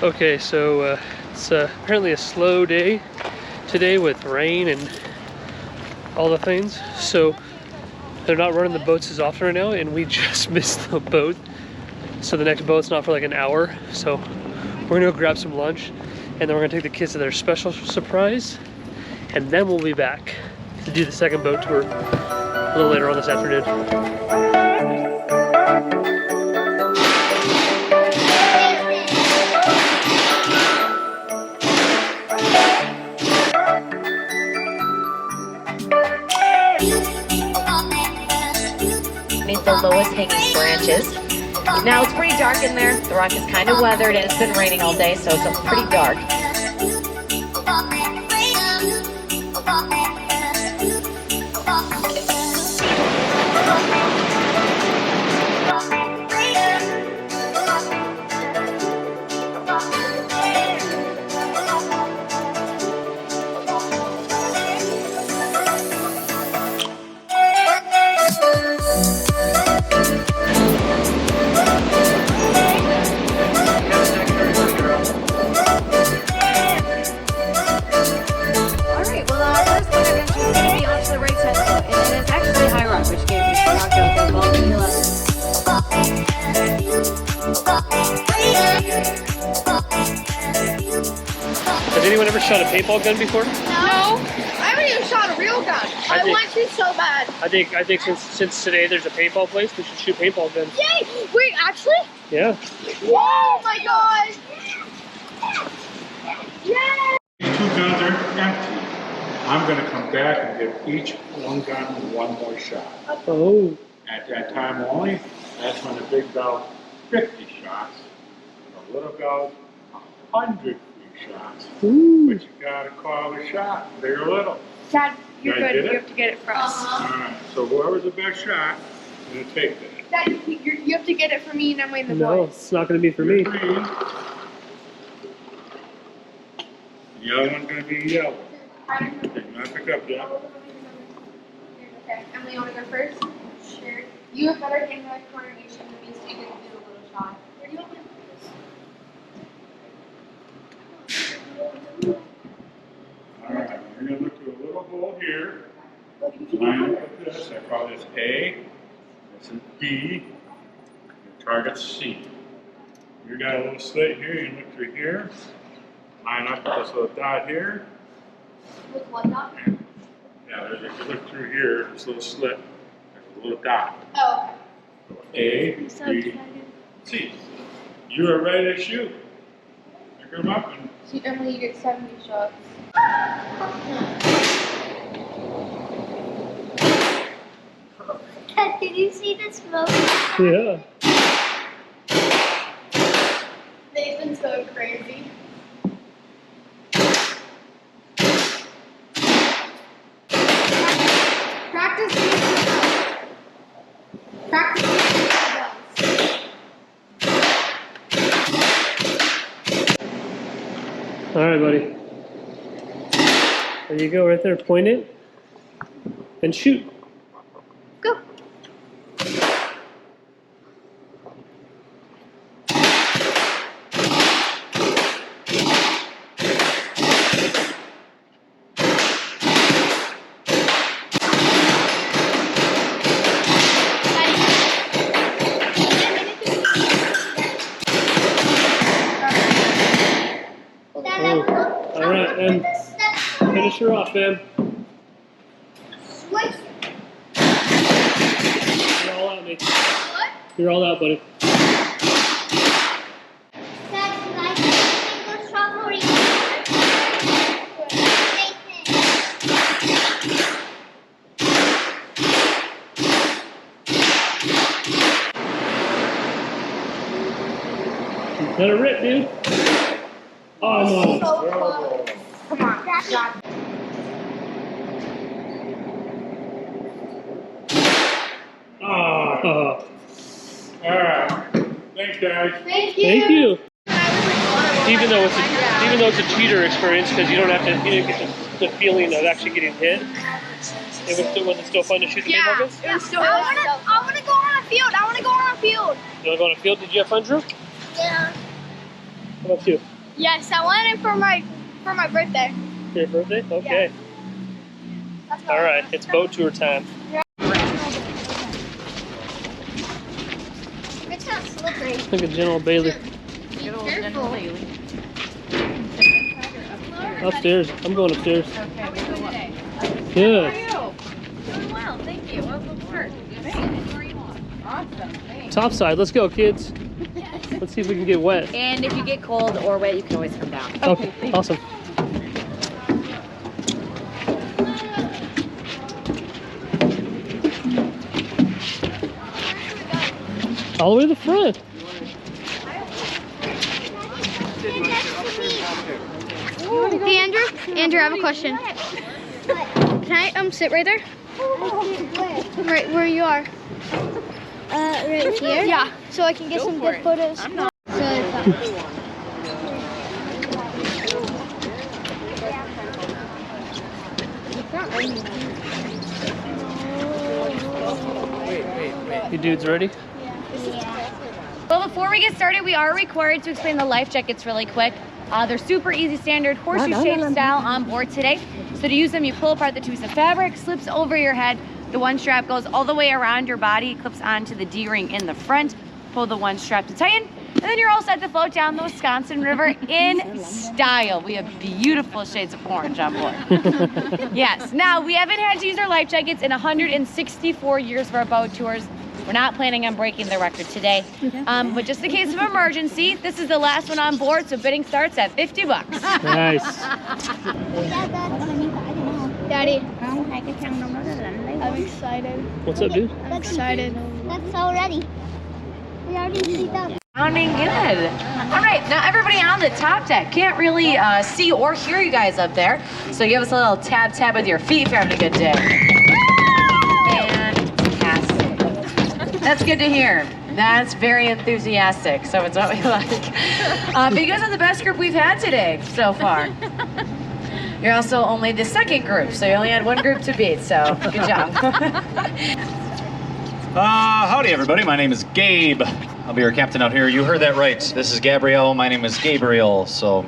Okay, so it's apparently a slow day today with rain and all the things. So they're not running the boats as often right now, and we just missed the boat. So the next boat's not for like an hour. So we're gonna go grab some lunch, and then we're gonna take the kids to their special surprise, and then we'll be back to do the second boat tour a little later on this afternoon. The lowest hanging branches. Now it's pretty dark in there. The rock is kind of weathered and it's been raining all day, so it's pretty dark. Has anyone ever shot a paintball gun before? No. I haven't even shot a real gun. I want to so bad. I think since today there's a paintball place, we should shoot paintball guns. Yay! Wait, actually? Yeah. Oh my god! Yay! These two guns are empty. I'm going to come back and give each one gun one more shot. Oh. At that time only, that's when the big bell 50 shots, and the little bell 100 free shots. Ooh. But you got to call the shot, big or little. Dad, you're Did I good. get You it? have to get it for us. Alright, so whoever's the best shot, I'm going to take that. Dad, you have to get it for me and Emily and the No, boys. it's not going to be for me. Green. The other one's going to be yellow. Okay, now pick up, Jeff. Okay, Emily, you want to go first? Sure. You have better hand-eye coordination than me, so you can do a little shot. Where do you want me to put this? Alright, you're going to look through a little hole here. Line up with this. I call this A. This is B. Your target's C. You got a little slit here. You look through here. Line up with this little dot here. With what dot? Yeah, if you look through here, this little slit, there's a little dot. Oh, A, so B, excited. C. You are ready to shoot. Pick them up and So Emily, you get 70 shots. Dad, did you see the smoke? Yeah. They've been so crazy. Practice using the bells. Practice using the bells. All right, buddy. There you go, right there. Point it and shoot. Go. All right, and finish her off, man. Switch. You're all out, mate. What? You're all out, buddy. That's like single strawberry. Let it rip, dude. Almost. So close. Come on, Dad. Oh. alright. Thanks guys. Thank you. Thank you. Even though Even it's a cheater experience, because you don't have to, you don't get the feeling of actually getting hit. Was it still fun to shoot the paintball guns? It was still I wanna go on a field. I wanna go on a field. You want to go on a field? Did you have fun, Drew? Yeah. How about you? Yes, I want it for my birthday. Your birthday? Okay. All right, it's boat tour time. It's not slippery. Look at General Bailey. Careful. Upstairs. I'm going upstairs. Okay, we go up. Good. Doing well, thank you. Welcome to work. Where you want? Awesome, thanks. Top side. Let's go, kids. Let's see if we can get wet. And if you get cold or wet, you can always come down. Okay, awesome. All the way to the front. Hey, Andrew, I have a question. Can I sit right there? Right where you are. Right here? Yeah, so I can get some good photos. I'm not. You dudes ready? Well, before we get started, we are required to explain the life jackets really quick. They're super easy standard horseshoe-shaped style on board today. So to use them, you pull apart the piece of fabric, slips over your head. The one strap goes all the way around your body, clips onto the D-ring in the front. Pull the one strap to tighten, and then you're all set to float down the Wisconsin River in style. We have beautiful shades of orange on board. Yes, now we haven't had to use our life jackets in 164 years of our boat tours. We're not planning on breaking the record today. But just in case of emergency, this is the last one on board, so bidding starts at $50. Nice. Daddy, I'm excited. What's up, dude? I'm excited. That's already. We already see them. Sounding good. All right, now everybody on the top deck can't really see or hear you guys up there, so give us a little tap with your feet if you're having a good day. Fantastic. That's good to hear. That's very enthusiastic, so it's what we like. But you guys are the best group we've had today so far. You're also only the second group, so you only had one group to beat, so good job. Howdy everybody, my name is Gabe. I'll be your captain out here. You heard that right. This is Gabrielle, my name is Gabriel. So,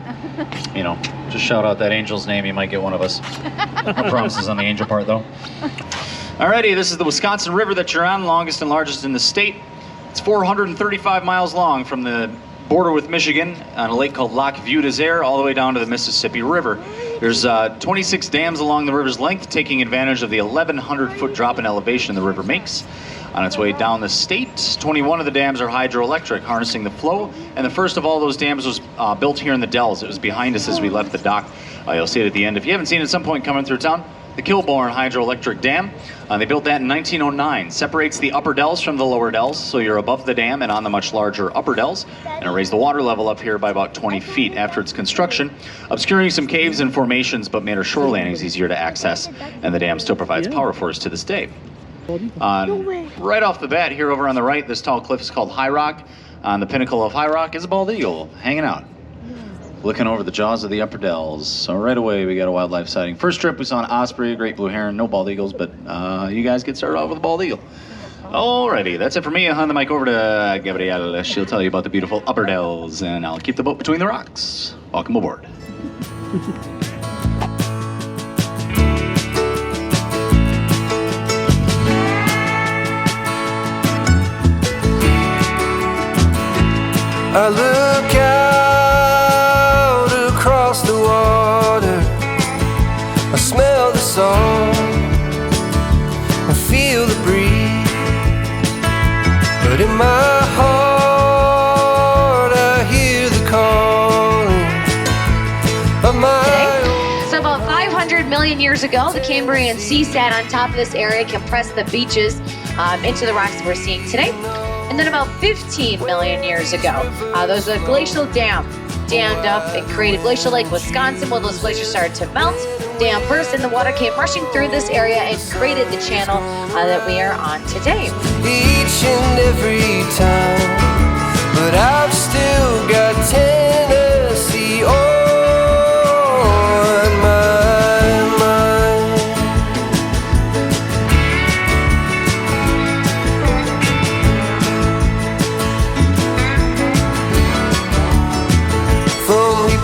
you know, just shout out that angel's name, you might get one of us. No promises on the angel part though. Alrighty, this is the Wisconsin River that you're on, longest and largest in the state. It's 435 miles long from the border with Michigan on a lake called Lac Vieux des Airs all the way down to the Mississippi River. There's 26 dams along the river's length, taking advantage of the 1,100-foot drop in elevation the river makes. On its way down the state, 21 of the dams are hydroelectric, harnessing the flow, and the first of all those dams was built here in the Dells. It was behind us as we left the dock. You'll see it at the end. If you haven't seen it at some point coming through town, the Kilbourne Hydroelectric Dam. They built that in 1909. Separates the upper Dells from the lower Dells, so you're above the dam and on the much larger upper Dells, and it raised the water level up here by about 20 feet after its construction, obscuring some caves and formations, but made our shore landings easier to access, and the dam still provides power for us to this day. Right off the bat, here over on the right, this tall cliff is called High Rock. On the pinnacle of High Rock is a bald eagle hanging out, looking over the jaws of the upper Dells. So right away, we got a wildlife sighting. First trip, we saw an osprey, a great blue heron, no bald eagles, but you guys get started off with a bald eagle. Alrighty, that's it for me. I'll hand the mic over to Gabrielle. She'll tell you about the beautiful upper Dells, and I'll keep the boat between the rocks. Welcome aboard. I look out across the water, I smell the salt, I feel the breeze, but in my heart I hear the calling of my So about 500 million years ago, the Cambrian sea sat on top of this area, compressed the beaches into the rocks we're seeing today. And then about 15 million years ago, there was a glacial dam dammed up and created Glacial Lake, Wisconsin. Well, those glaciers started to melt, dam burst, and the water came rushing through this area and created the channel that we are on today. each and every time, but I've still got Tennessee on my mind. From Lee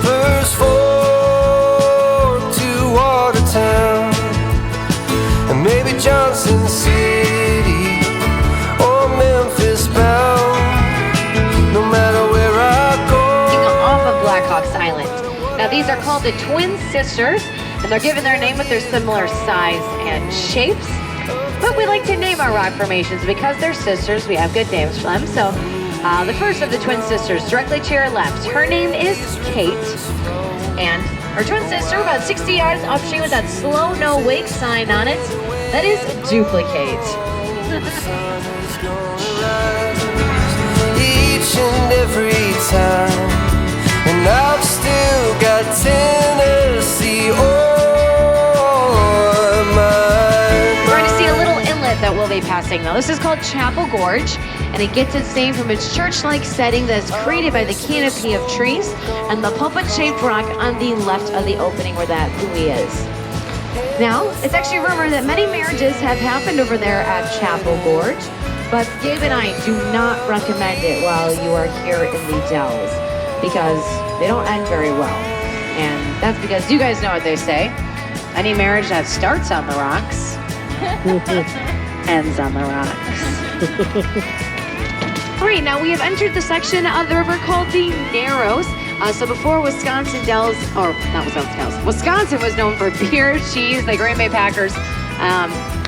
Blackhawks Island. Now these are called the Twin Sisters, and they're given their name with their similar size and shapes. But we like to name our rock formations because they're sisters. We have good names for them. So the first of the Twin Sisters, directly to your left, her name is Kate. And her twin sister, about 60 yards upstream with that slow no wake sign on it, that is Duplicate. Each and every time, and I've still got Tennessee on my We're going to see a little inlet that we'll be passing though. This is called Chapel Gorge, and it gets its name from its church-like setting that's created by the canopy of trees and the pulpit-shaped rock on the left of the opening where that buoy is. Now, it's actually rumored that many marriages have happened over there at Chapel Gorge, but Gabe and I do not recommend it while you are here in the Dells because they don't end very well. And that's because you guys know what they say. Any marriage that starts on the rocks ends on the rocks. Great, now we have entered the section of the river called the Narrows. So before Wisconsin Dells, or not Wisconsin Dells, Wisconsin was known for beer, cheese, the Green Bay Packers,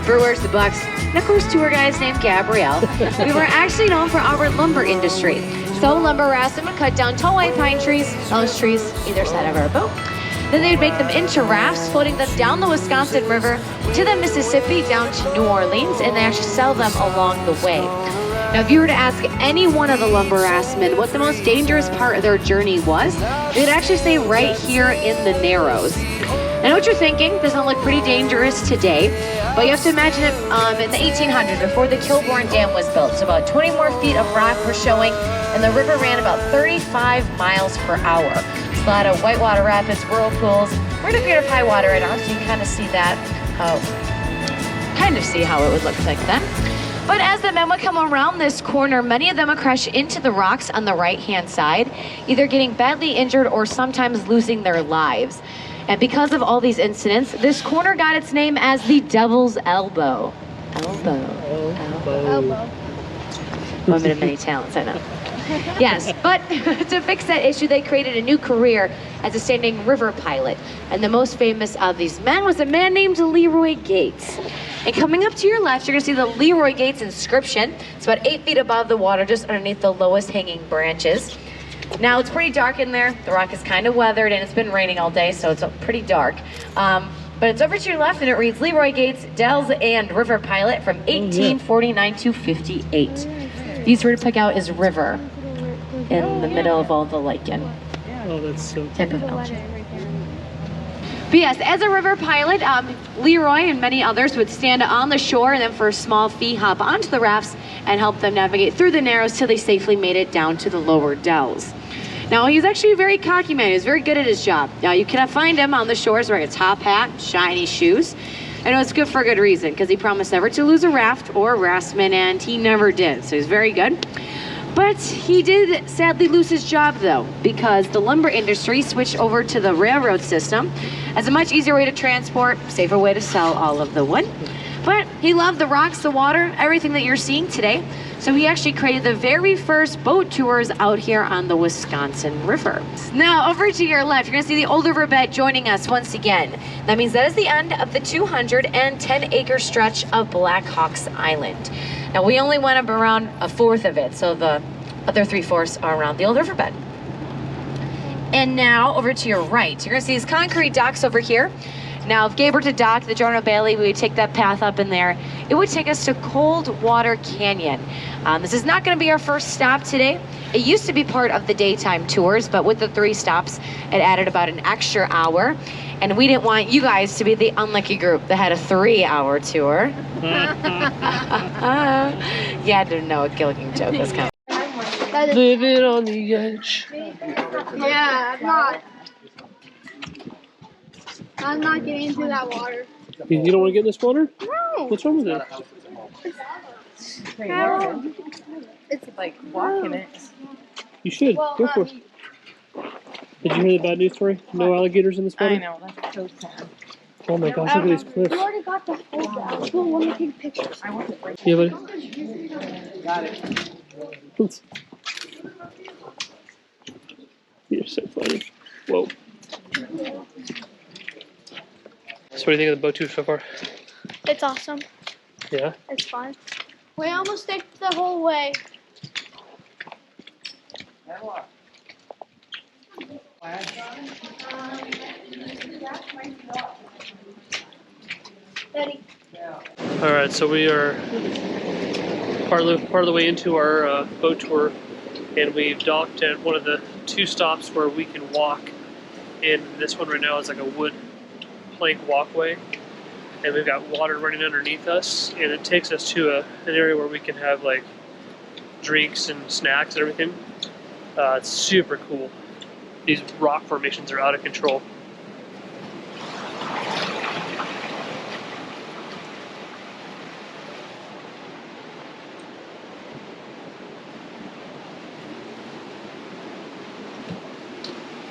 Brewers, the Bucks, and of course tour guides named Gabrielle. We were actually known for our lumber industry. So lumber rafts would cut down tall white pine trees, those trees either side of our boat. Then they'd make them into rafts, floating them down the Wisconsin River to the Mississippi, down to New Orleans, and they actually sell them along the way. Now, if you were to ask any one of the lumber raftsmen what the most dangerous part of their journey was, they'd actually say right here in the Narrows. I know what you're thinking, doesn't look pretty dangerous today, but you have to imagine it in the 1800s, before the Kilbourne Dam was built. So about 20 more feet of rock were showing, and the river ran about 35 miles per hour. There's a lot of whitewater rapids, whirlpools. We're in a period of high water right now, so you can kind of see that, see how it would look like then. But as the men would come around this corner, many of them would crash into the rocks on the right-hand side, either getting badly injured or sometimes losing their lives. And because of all these incidents, this corner got its name as the Devil's Elbow. Elbow. Woman of many talents, I know. Yes, but to fix that issue, they created a new career as a standing river pilot. And the most famous of these men was a man named Leroy Gates. And coming up to your left, you're gonna see the Leroy Gates inscription. It's about 8 feet above the water, just underneath the lowest hanging branches. Now, it's pretty dark in there. The rock is kind of weathered, and it's been raining all day, so it's pretty dark. But it's over to your left, and it reads Leroy Gates, Dells and River Pilot from 1849 to 58. These word to pick out is river in the middle of all the lichen. Oh, that's so type of algae. But yes, as a river pilot, Leroy and many others would stand on the shore and then for a small fee hop onto the rafts and help them navigate through the Narrows till they safely made it down to the lower Dells. Now, he's actually a very cocky man. He's very good at his job. Now, you cannot find him on the shores wearing a top hat, shiny shoes. I know it's good for a good reason, because he promised never to lose a raft or a raftsman, and he never did, so he's very good. But he did sadly lose his job though, because the lumber industry switched over to the railroad system as a much easier way to transport, safer way to sell all of the wood. But he loved the rocks, the water, everything that you're seeing today. So he actually created the very first boat tours out here on the Wisconsin River. Now over to your left, you're gonna see the old river bed joining us once again. That means that is the end of the 210-acre stretch of Blackhawks Island. Now we only went up around a fourth of it, so the other 3/4 are around the old riverbed. And now over to your right, you're gonna see these concrete docks over here. Now if Gabe were to dock the Jorno Bailey, we would take that path up in there. It would take us to Coldwater Canyon. This is not gonna be our first stop today. It used to be part of the daytime tours, but with the 3 stops, it added about an extra hour. And we didn't want you guys to be the unlucky group that had a 3-hour tour. Yeah, I didn't know a Gilligan joke was coming. Living on the edge. Yeah, I'm not getting into that water. You don't want to get in this water? No. What's wrong with it? It's like walking it. You should. Go for it. Did you hear the bad news story? No alligators in this water? I know, that's so sad. Oh my gosh, look at these cliffs. You already got the whole down. Well, let me take pictures. Yeah, buddy. Got it. You're so funny. Whoa. So what do you think of the boat tour so far? It's awesome. Yeah? It's fun. We almost staked the whole way. Ready? Alright, so we are part of the way into our boat tour, and we've docked at one of the 2 stops where we can walk. And this one right now is like a wood plank walkway, and we've got water running underneath us, and it takes us to an area where we can have like drinks and snacks and everything. It's super cool. These rock formations are out of control.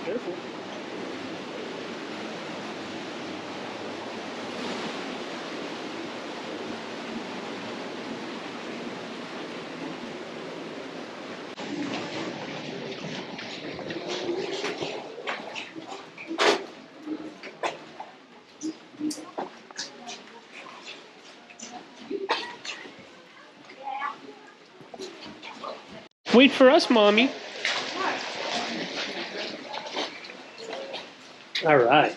Careful. Wait for us, Mommy. All right.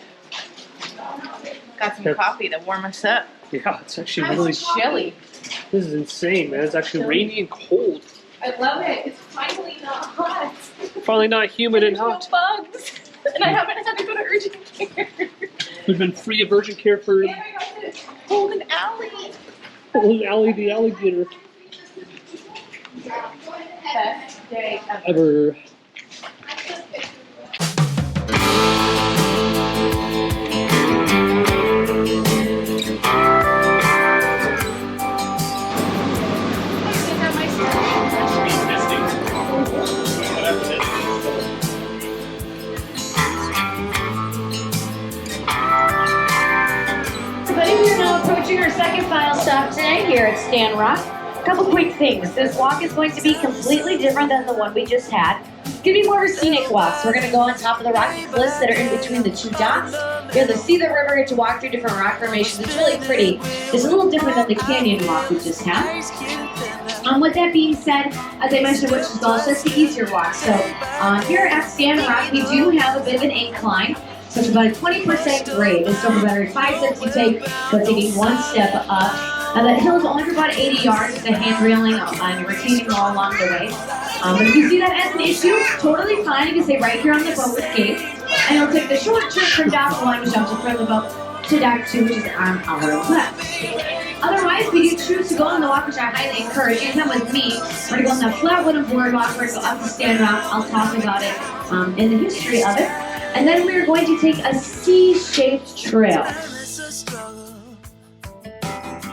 Got some coffee to warm us up. Yeah, it's actually really Chilly. This is insane, man. It's actually rainy and cold. I love it. It's finally not hot. Finally not humid and There's hot. no bugs. And I haven't had to go to urgent care. We've been free of urgent care for And I got to hold an alley. old Allie the alligator Best day ever. ever. Everybody, we are now approaching our second final stop today here at Stand Rock. A couple quick things. This walk is going to be completely different than the one we just had. It's going to be more of a scenic walk. So we're going to go on top of the rocky cliffs that are in between the 2 docks. You're able to see the river, get to walk through different rock formations. It's really pretty. It's a little different than the canyon walk we just had. With that being said, as I mentioned, which is also the easier walk. So here at Stand Rock, we do have a bit of an incline. So it's about a 20% grade. It's over about every 5 steps you take, but taking 1 step up. Now that hill is only for about 80 yards. It's a hand railing and a retaining wall along the way. But if you see that as an issue, totally fine. You can stay right here on the boat with Gabe. And you'll take the short trip from dock 1, which jumps in front of the boat, to dock 2, which is on our left. Otherwise, we do choose to go on the walk, which I highly encourage. You can come with me. We're going to go on the flat wooden boardwalk. We're going to go up to Stand Rock. I'll talk about it in the history of it. And then we're going to take a C-shaped trail.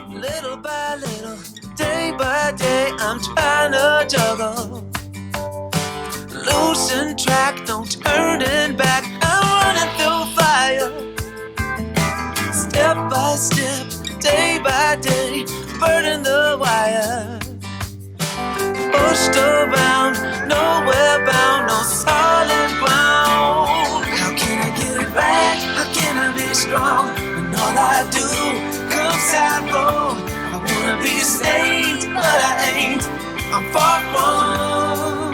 Little by little, day by day, I'm trying to juggle. Losing track, no turning back. I'm running through fire. Step by step, day by day, burning the wire. Pushed around, nowhere bound, no solid ground. How can I get it back? How can I be strong when all I do comes out wrong? I wanna be saved, but I ain't. I'm far from.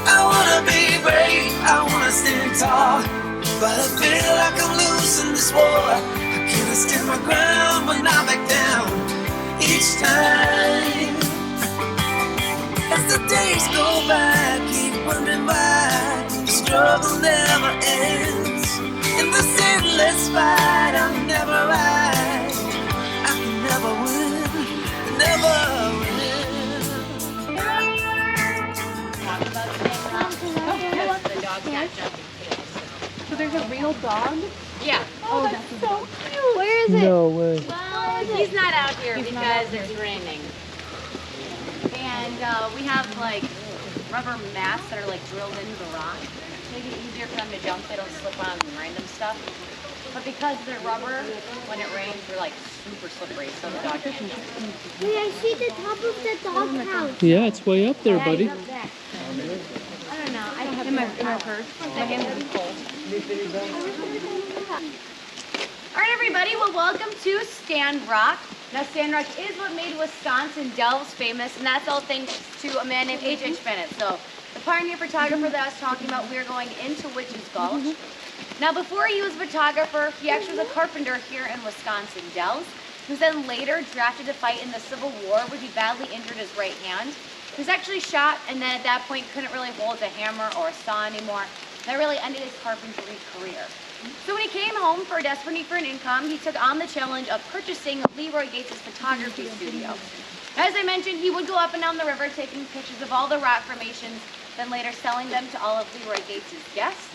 I wanna be brave, I wanna stand tall, but I feel like I'm losing this war. How can I stand my ground when I back down each time? As the days go by, I keep wondering why the struggle never ends. In this endless fight, I'm never right. I can never win, never win. The dog got jumping. So there's a real dog? Yeah. Oh, that's so cute. Where is it? No way. Well, he's not out here because it's raining. And we have like rubber mats that are like drilled into the rock. Make it easier for them to jump. They don't slip on random stuff. But because they're rubber, when it rains, they're like super slippery, so the dog can't jump. Wait, I see the top of the dog house. Yeah, it's way up there, buddy. I don't know. I In my purse. My hands are cold. All right, everybody. Well, welcome to Stand Rock. Now, Stand Rock is what made Wisconsin Dells famous, and that's all thanks to a man named H.H. Bennett. So, the pioneer photographer that I was talking about, we are going into Witch's Gulch. Now, before he was a photographer, he actually was a carpenter here in Wisconsin Dells. He was then later drafted to fight in the Civil War, where he badly injured his right hand. He was actually shot, and then at that point couldn't really hold a hammer or a saw anymore. That really ended his carpentry career. So when he came home for a desperate need for an income, he took on the challenge of purchasing Leroy Gates' photography studio. As I mentioned, he would go up and down the river taking pictures of all the rock formations, then later selling them to all of Leroy Gates' guests.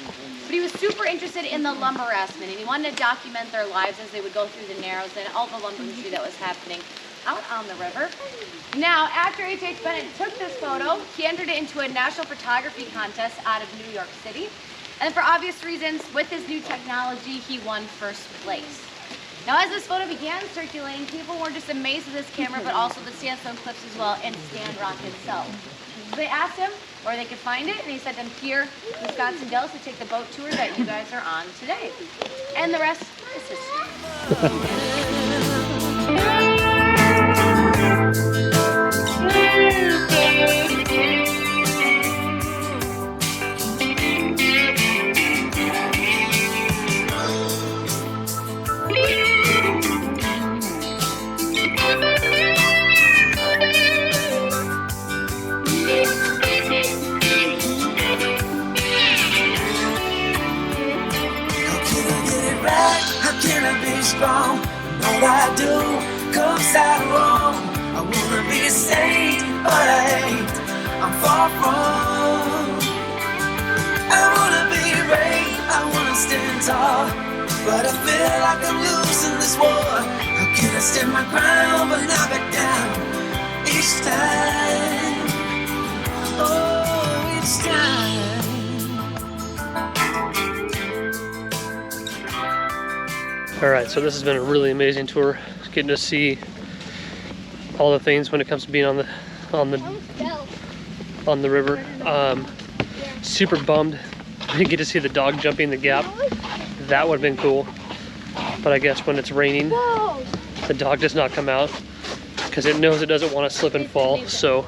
But he was super interested in the lumber harassment, and he wanted to document their lives as they would go through the narrows and all the lumber industry that was happening out on the river. Now, after H.H. Bennett took this photo, he entered it into a national photography contest out of New York City. And for obvious reasons, with his new technology, he won first place. Now, as this photo began circulating, people were just amazed with this camera, but also the sandstone cliffs as well, and Stand Rock itself. So they asked him where they could find it, and he said, I'm here, Wisconsin Dells, to take the boat tour that you guys are on today. And the rest is history. Strong, what I do comes out wrong. I wanna be a saint, but I ain't. I'm far from. I wanna be brave, I wanna stand tall, but I feel like I'm losing this war. How can I stand my ground but not back down each time? Oh, each time. All right, so this has been a really amazing tour. Getting to see all the things when it comes to being on the river. Super bummed we didn't get to see the dog jumping the gap. That would have been cool. But I guess when it's raining, the dog does not come out because it knows it doesn't want to slip and fall. So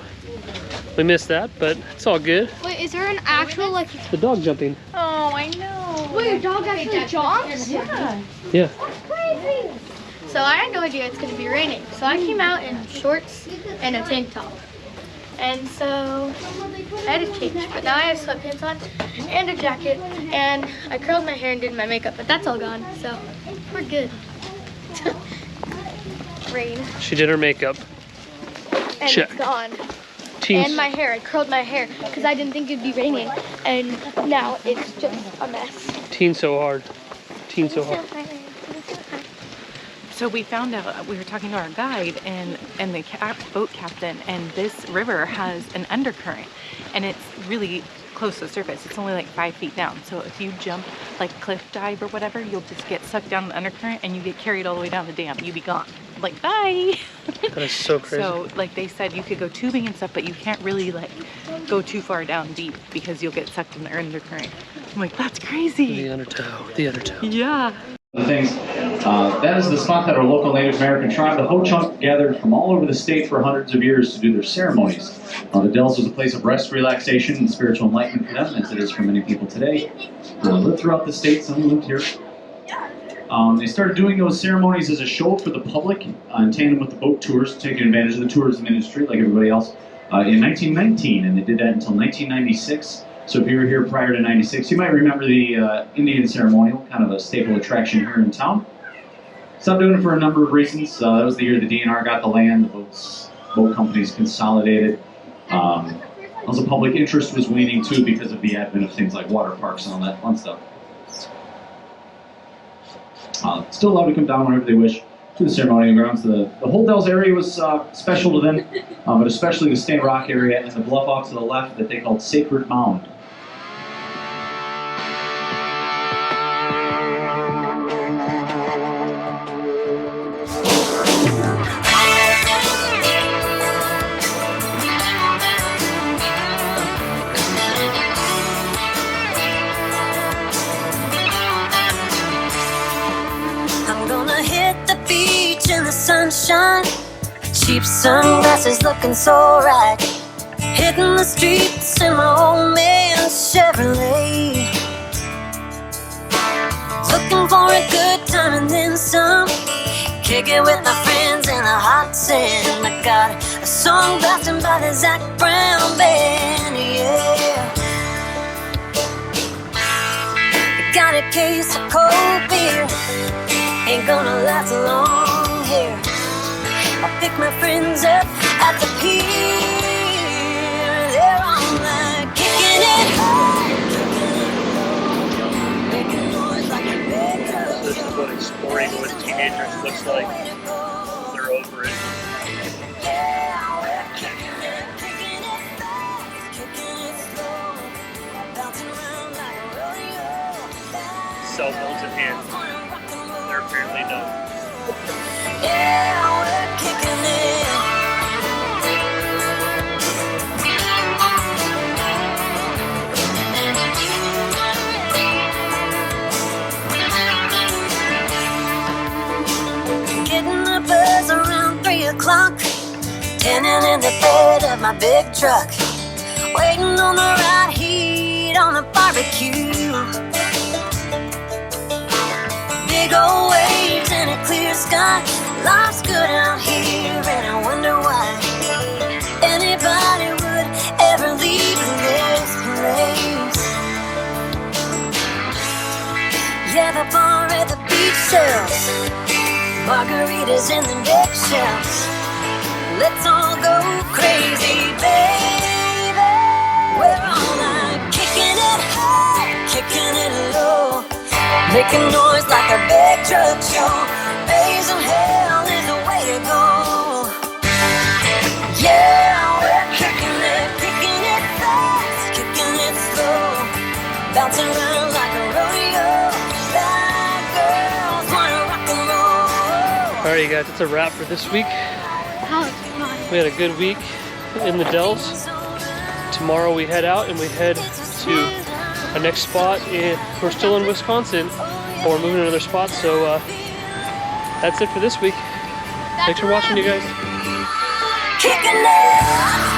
we missed that, but it's all good. Wait, is there an actual like? The dog jumping. Oh, I know. Wait, your dog actually jumps? Yeah. Yeah. That's crazy. So I had no idea it's gonna be raining. So I came out in shorts and a tank top. And so I had to change, but now I have sweatpants on and a jacket, and I curled my hair and did my makeup, but that's all gone, so we're good. Rain. She did her makeup. And Check. it's gone. Teens. And my hair, I curled my hair because I didn't think it'd be raining, and now it's just a mess. Teen so hard. Teen so hard. So we found out, we were talking to our guide and the boat captain, and this river has an undercurrent, and it's really close to the surface. It's only like 5 feet down. So if you jump, like cliff dive or whatever, you'll just get sucked down the undercurrent and you get carried all the way down the dam. You be gone. Like, bye. That is so crazy. So like they said, you could go tubing and stuff, but you can't really like go too far down deep because you'll get sucked in the undercurrent. I'm like, that's crazy. The undertow. The undertow. Yeah. The things, that is the spot that our local Native American tribe, the Ho-Chunk, gathered from all over the state for hundreds of years to do their ceremonies. The Dells was a place of rest, relaxation, and spiritual enlightenment for them, as it is for many people today. Lived throughout the state, some lived here. They started doing those ceremonies as a show for the public in tandem with the boat tours, taking advantage of the tourism industry like everybody else, in 1919, and they did that until 1996. So if you were here prior to 96, you might remember the Indian ceremonial, kind of a staple attraction here in town. Stopped doing it for a number of reasons. That was the year the DNR got the land, the boat companies consolidated. Also, public interest was waning too because of the advent of things like water parks and all that fun stuff. Still allowed to come down whenever they wish to the ceremonial grounds. The whole Dells area was special to them, but especially the Stand Rock area and the bluff off to the left that they called Sacred Mound. shine. Cheap sunglasses looking so right. Hitting the streets in my old man Chevrolet. Looking for a good time and then some. Kick it with my friends in the hot sand. I got a song blasting by the Zac Brown band, yeah. Got a case of cold beer, ain't gonna last long here. I'll pick my friends up at the pier. They're all like kicking it high, making noise like a big truck. This is what exploring with teenagers looks like. They're over it. Yeah, we're kicking it fast, kicking it slow, bouncing around like a rodeo. Cell phones in hand. They're apparently done. Yeah, we're kicking it. Getting the buzz around 3 o'clock. Tanning in the bed of my big truck. Waiting on the right heat on the barbecue. Big old waves and a clear sky. Life's good out here and I wonder why anybody would ever leave this place. Yeah, the bar at the beach sells margaritas in the big shelves. Let's all go crazy, baby. We're all like kicking it high, kicking it low, making noise like a big truck show. Raising hell is the way to go. Yeah, we're kicking it fast, kicking it slow, bouncing around like a rodeo. Bad girls wanna rock and roll. Alright, you guys, it's a wrap for this week. We had a good week in the Dells. Tomorrow we head out and we head to our next spot. We're still in Wisconsin, but we're moving to another spot. So that's it for this week. Thanks for watching, you guys. Kicking it.